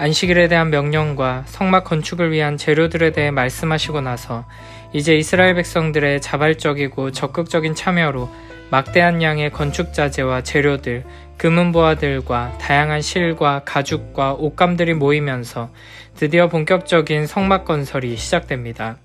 안식일에 대한 명령과 성막 건축을 위한 재료들에 대해 말씀하시고 나서 이제 이스라엘 백성들의 자발적이고 적극적인 참여로 막대한 양의 건축 자재와 재료들, 금은보화들과 다양한 실과 가죽과 옷감들이 모이면서 드디어 본격적인 성막 건설이 시작됩니다.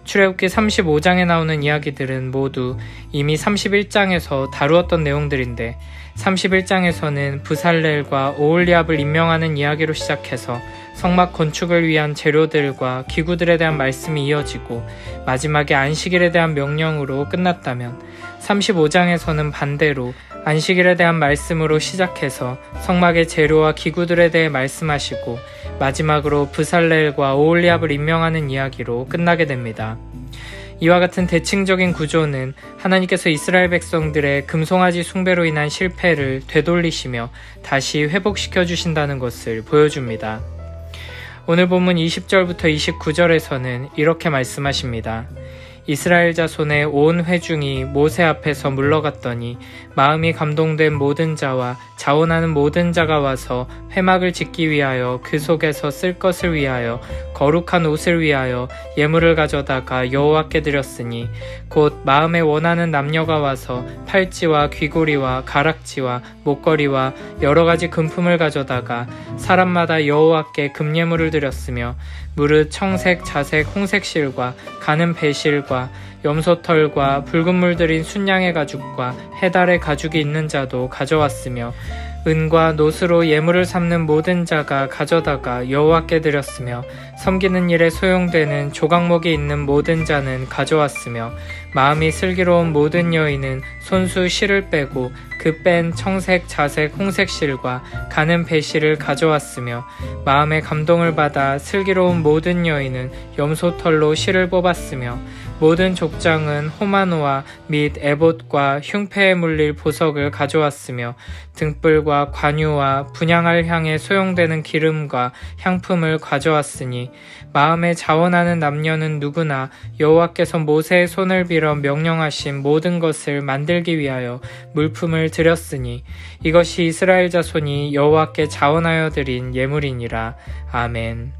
출애굽기 35장에 나오는 이야기들은 모두 이미 31장에서 다루었던 내용들인데 31장에서는 브살렐과 오홀리압을 임명하는 이야기로 시작해서 성막 건축을 위한 재료들과 기구들에 대한 말씀이 이어지고 마지막에 안식일에 대한 명령으로 끝났다면 35장에서는 반대로 안식일에 대한 말씀으로 시작해서 성막의 재료와 기구들에 대해 말씀하시고 마지막으로 브살렐과 오홀리압을 임명하는 이야기로 끝나게 됩니다. 이와 같은 대칭적인 구조는 하나님께서 이스라엘 백성들의 금송아지 숭배로 인한 실패를 되돌리시며 다시 회복시켜 주신다는 것을 보여줍니다. 오늘 본문 20절부터 29절에서는 이렇게 말씀하십니다. 이스라엘 자손의 온 회중이 모세 앞에서 물러갔더니 마음이 감동된 모든 자와 자원하는 모든 자가 와서 회막을 짓기 위하여 그 속에서 쓸 것을 위하여 거룩한 옷을 위하여 예물을 가져다가 여호와께 드렸으니 곧 마음에 원하는 남녀가 와서 팔찌와 귀고리와 가락지와 목걸이와 여러가지 금품을 가져다가 사람마다 여호와께 금예물을 드렸으며 무릇 청색, 자색, 홍색 실과 가는 배실과 염소털과 붉은 물 들인 순양의 가죽과 해달의 가죽이 있는 자도 가져왔으며 은과 노스로 예물을 삼는 모든 자가 가져다가 여호와께 드렸으며 섬기는 일에 소용되는 조각목이 있는 모든 자는 가져왔으며 마음이 슬기로운 모든 여인은 손수 실을 빼고 그 뺀 청색, 자색, 홍색 실과 가는 배실을 가져왔으며 마음에 감동을 받아 슬기로운 모든 여인은 염소털로 실을 뽑았으며 모든 족장은 호마노아 및 에봇과 흉패에 물릴 보석을 가져왔으며 등불과 관유와 분향할 향에 소용되는 기름과 향품을 가져왔으니 마음에 자원하는 남녀는 누구나 여호와께서 모세의 손을 빌어 명령하신 모든 것을 만들기 위하여 물품을 드렸으니 이것이 이스라엘 자손이 여호와께 자원하여 드린 예물이니라. 아멘.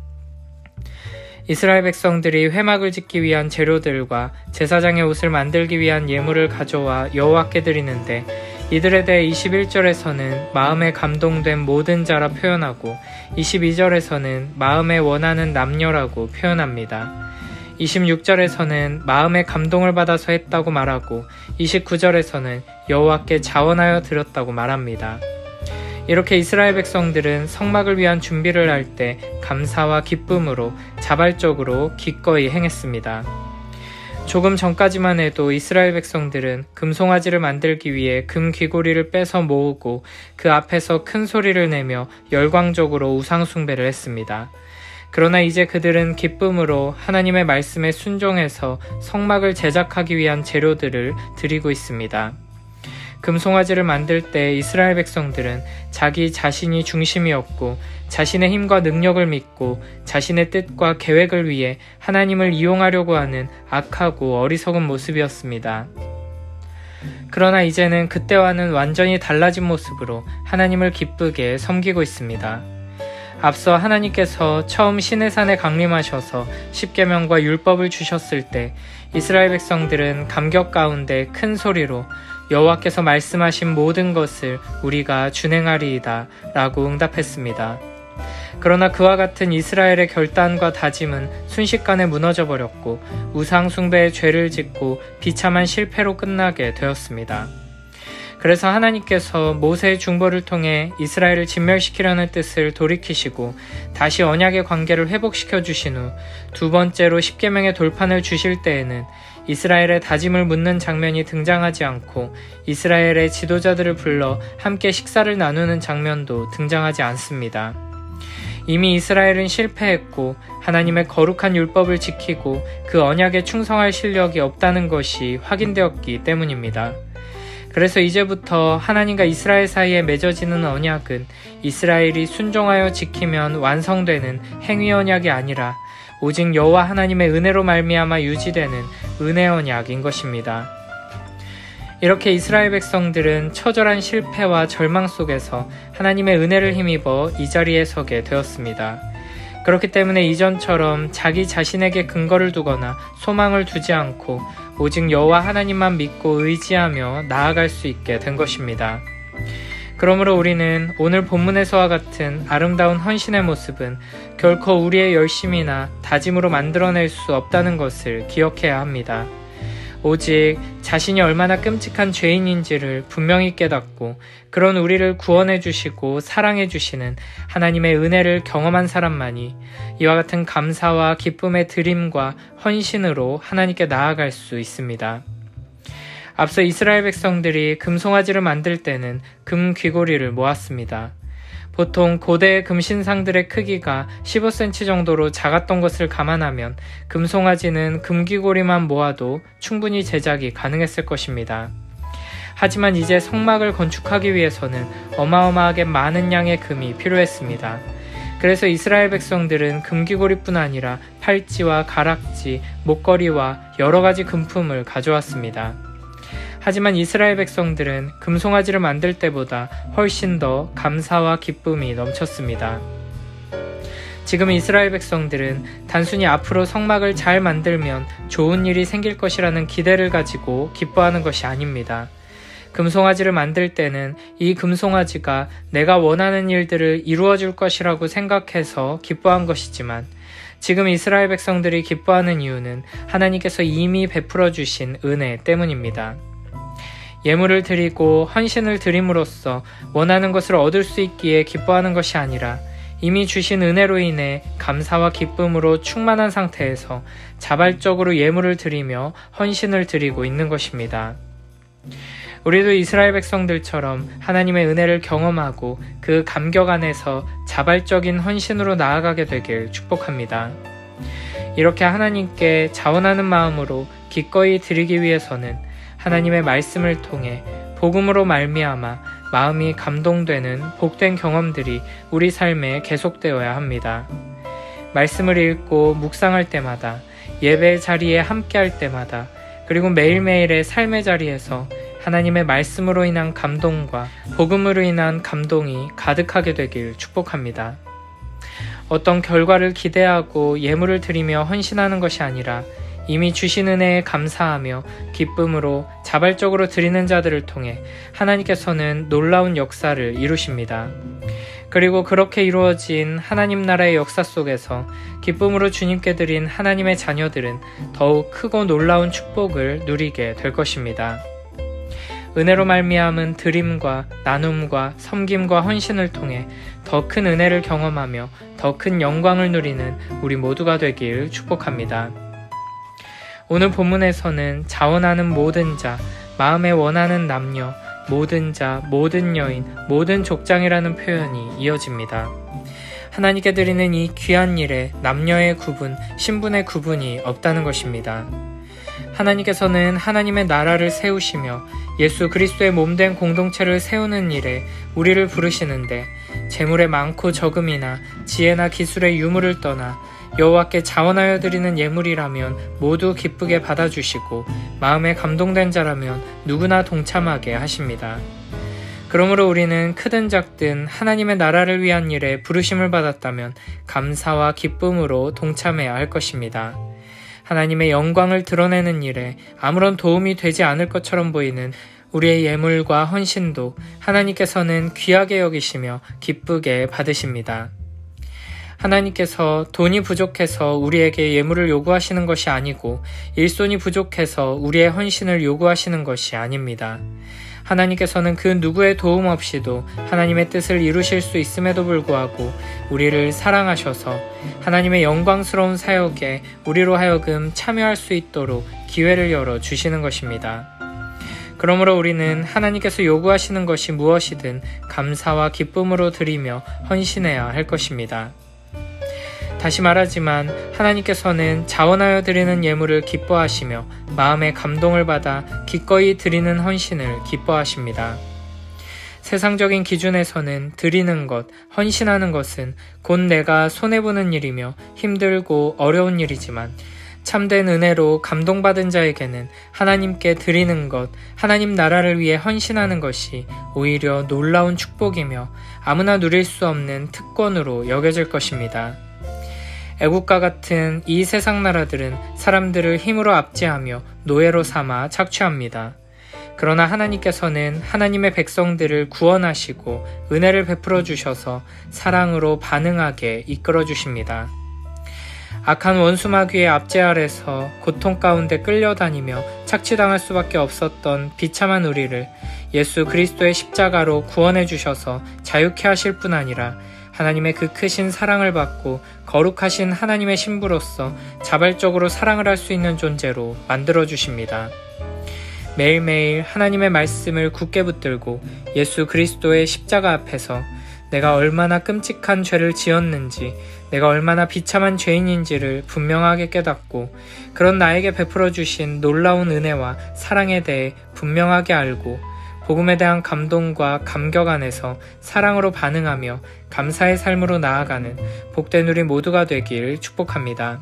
이스라엘 백성들이 회막을 짓기 위한 재료들과 제사장의 옷을 만들기 위한 예물을 가져와 여호와께 드리는데 이들에 대해 21절에서는 마음에 감동된 모든 자라 표현하고 22절에서는 마음에 원하는 남녀라고 표현합니다. 26절에서는 마음에 감동을 받아서 했다고 말하고 29절에서는 여호와께 자원하여 드렸다고 말합니다. 이렇게 이스라엘 백성들은 성막을 위한 준비를 할 때 감사와 기쁨으로 자발적으로 기꺼이 행했습니다. 조금 전까지만 해도 이스라엘 백성들은 금송아지를 만들기 위해 금 귀고리를 빼서 모으고 그 앞에서 큰 소리를 내며 열광적으로 우상 숭배를 했습니다. 그러나 이제 그들은 기쁨으로 하나님의 말씀에 순종해서 성막을 제작하기 위한 재료들을 드리고 있습니다. 금송아지를 만들 때 이스라엘 백성들은 자기 자신이 중심이었고 자신의 힘과 능력을 믿고 자신의 뜻과 계획을 위해 하나님을 이용하려고 하는 악하고 어리석은 모습이었습니다. 그러나 이제는 그때와는 완전히 달라진 모습으로 하나님을 기쁘게 섬기고 있습니다. 앞서 하나님께서 처음 시내산에 강림하셔서 십계명과 율법을 주셨을 때 이스라엘 백성들은 감격 가운데 큰 소리로 여호와께서 말씀하신 모든 것을 우리가 준행하리이다 라고 응답했습니다. 그러나 그와 같은 이스라엘의 결단과 다짐은 순식간에 무너져 버렸고 우상 숭배의 죄를 짓고 비참한 실패로 끝나게 되었습니다. 그래서 하나님께서 모세의 중보를 통해 이스라엘을 진멸시키려는 뜻을 돌이키시고 다시 언약의 관계를 회복시켜 주신 후 두 번째로 십계명의 돌판을 주실 때에는 이스라엘의 다짐을 묻는 장면이 등장하지 않고 이스라엘의 지도자들을 불러 함께 식사를 나누는 장면도 등장하지 않습니다. 이미 이스라엘은 실패했고 하나님의 거룩한 율법을 지키고 그 언약에 충성할 실력이 없다는 것이 확인되었기 때문입니다. 그래서 이제부터 하나님과 이스라엘 사이에 맺어지는 언약은 이스라엘이 순종하여 지키면 완성되는 행위 언약이 아니라 오직 여호와 하나님의 은혜로 말미암아 유지되는 은혜 언약인 것입니다. 이렇게 이스라엘 백성들은 처절한 실패와 절망 속에서 하나님의 은혜를 힘입어 이 자리에 서게 되었습니다. 그렇기 때문에 이전처럼 자기 자신에게 근거를 두거나 소망을 두지 않고 오직 여호와 하나님만 믿고 의지하며 나아갈 수 있게 된 것입니다. 그러므로 우리는 오늘 본문에서와 같은 아름다운 헌신의 모습은 결코 우리의 열심이나 다짐으로 만들어낼 수 없다는 것을 기억해야 합니다. 오직 자신이 얼마나 끔찍한 죄인인지를 분명히 깨닫고 그런 우리를 구원해 주시고 사랑해 주시는 하나님의 은혜를 경험한 사람만이 이와 같은 감사와 기쁨의 드림과 헌신으로 하나님께 나아갈 수 있습니다. 앞서 이스라엘 백성들이 금송아지를 만들 때는 금 귀고리를 모았습니다. 보통 고대 금신상들의 크기가 15cm 정도로 작았던 것을 감안하면 금송아지는 금귀고리만 모아도 충분히 제작이 가능했을 것입니다. 하지만 이제 성막을 건축하기 위해서는 어마어마하게 많은 양의 금이 필요했습니다. 그래서 이스라엘 백성들은 금귀고리뿐 아니라 팔찌와 가락지, 목걸이와 여러 가지 금품을 가져왔습니다. 하지만 이스라엘 백성들은 금송아지를 만들 때보다 훨씬 더 감사와 기쁨이 넘쳤습니다. 지금 이스라엘 백성들은 단순히 앞으로 성막을 잘 만들면 좋은 일이 생길 것이라는 기대를 가지고 기뻐하는 것이 아닙니다. 금송아지를 만들 때는 이 금송아지가 내가 원하는 일들을 이루어줄 것이라고 생각해서 기뻐한 것이지만 지금 이스라엘 백성들이 기뻐하는 이유는 하나님께서 이미 베풀어 주신 은혜 때문입니다. 예물을 드리고 헌신을 드림으로써 원하는 것을 얻을 수 있기에 기뻐하는 것이 아니라 이미 주신 은혜로 인해 감사와 기쁨으로 충만한 상태에서 자발적으로 예물을 드리며 헌신을 드리고 있는 것입니다. 우리도 이스라엘 백성들처럼 하나님의 은혜를 경험하고 그 감격 안에서 자발적인 헌신으로 나아가게 되길 축복합니다. 이렇게 하나님께 자원하는 마음으로 기꺼이 드리기 위해서는 하나님의 말씀을 통해 복음으로 말미암아 마음이 감동되는 복된 경험들이 우리 삶에 계속되어야 합니다. 말씀을 읽고 묵상할 때마다, 예배의 자리에 함께할 때마다, 그리고 매일매일의 삶의 자리에서 하나님의 말씀으로 인한 감동과 복음으로 인한 감동이 가득하게 되길 축복합니다. 어떤 결과를 기대하고 예물을 드리며 헌신하는 것이 아니라 이미 주신 은혜에 감사하며 기쁨으로 자발적으로 드리는 자들을 통해 하나님께서는 놀라운 역사를 이루십니다. 그리고 그렇게 이루어진 하나님 나라의 역사 속에서 기쁨으로 주님께 드린 하나님의 자녀들은 더욱 크고 놀라운 축복을 누리게 될 것입니다. 은혜로 말미암은 드림과 나눔과 섬김과 헌신을 통해 더 큰 은혜를 경험하며 더 큰 영광을 누리는 우리 모두가 되길 축복합니다. 오늘 본문에서는 자원하는 모든 자, 마음에 원하는 남녀, 모든 자, 모든 여인, 모든 족장이라는 표현이 이어집니다. 하나님께 드리는 이 귀한 일에 남녀의 구분, 신분의 구분이 없다는 것입니다. 하나님께서는 하나님의 나라를 세우시며 예수 그리스도의 몸된 공동체를 세우는 일에 우리를 부르시는데 재물의 많고 적음이나 지혜나 기술의 유무를 떠나 여호와께 자원하여 드리는 예물이라면 모두 기쁘게 받아주시고 마음에 감동된 자라면 누구나 동참하게 하십니다. 그러므로 우리는 크든 작든 하나님의 나라를 위한 일에 부르심을 받았다면 감사와 기쁨으로 동참해야 할 것입니다. 하나님의 영광을 드러내는 일에 아무런 도움이 되지 않을 것처럼 보이는 우리의 예물과 헌신도 하나님께서는 귀하게 여기시며 기쁘게 받으십니다. 하나님께서 돈이 부족해서 우리에게 예물을 요구하시는 것이 아니고 일손이 부족해서 우리의 헌신을 요구하시는 것이 아닙니다. 하나님께서는 그 누구의 도움 없이도 하나님의 뜻을 이루실 수 있음에도 불구하고 우리를 사랑하셔서 하나님의 영광스러운 사역에 우리로 하여금 참여할 수 있도록 기회를 열어 주시는 것입니다. 그러므로 우리는 하나님께서 요구하시는 것이 무엇이든 감사와 기쁨으로 드리며 헌신해야 할 것입니다. 다시 말하지만 하나님께서는 자원하여 드리는 예물을 기뻐하시며 마음의 감동을 받아 기꺼이 드리는 헌신을 기뻐하십니다. 세상적인 기준에서는 드리는 것, 헌신하는 것은 곧 내가 손해보는 일이며 힘들고 어려운 일이지만 참된 은혜로 감동받은 자에게는 하나님께 드리는 것, 하나님 나라를 위해 헌신하는 것이 오히려 놀라운 축복이며 아무나 누릴 수 없는 특권으로 여겨질 것입니다. 애국과 같은 이 세상 나라들은 사람들을 힘으로 압제하며 노예로 삼아 착취합니다. 그러나 하나님께서는 하나님의 백성들을 구원하시고 은혜를 베풀어 주셔서 사랑으로 반응하게 이끌어 주십니다. 악한 원수 마귀의 압제 아래서 고통 가운데 끌려다니며 착취당할 수밖에 없었던 비참한 우리를 예수 그리스도의 십자가로 구원해 주셔서 자유케 하실 뿐 아니라 하나님의 그 크신 사랑을 받고 거룩하신 하나님의 신부로서 자발적으로 사랑을 할 수 있는 존재로 만들어 주십니다. 매일매일 하나님의 말씀을 굳게 붙들고 예수 그리스도의 십자가 앞에서 내가 얼마나 끔찍한 죄를 지었는지, 내가 얼마나 비참한 죄인인지를 분명하게 깨닫고 그런 나에게 베풀어 주신 놀라운 은혜와 사랑에 대해 분명하게 알고 복음에 대한 감동과 감격 안에서 사랑으로 반응하며 감사의 삶으로 나아가는 복된 우리 모두가 되길 축복합니다.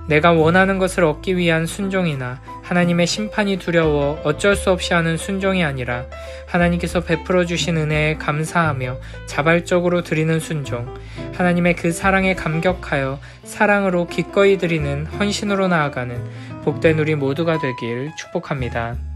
내가 원하는 것을 얻기 위한 순종이나 하나님의 심판이 두려워 어쩔 수 없이 하는 순종이 아니라 하나님께서 베풀어 주신 은혜에 감사하며 자발적으로 드리는 순종, 하나님의 그 사랑에 감격하여 사랑으로 기꺼이 드리는 헌신으로 나아가는 복된 우리 모두가 되길 축복합니다.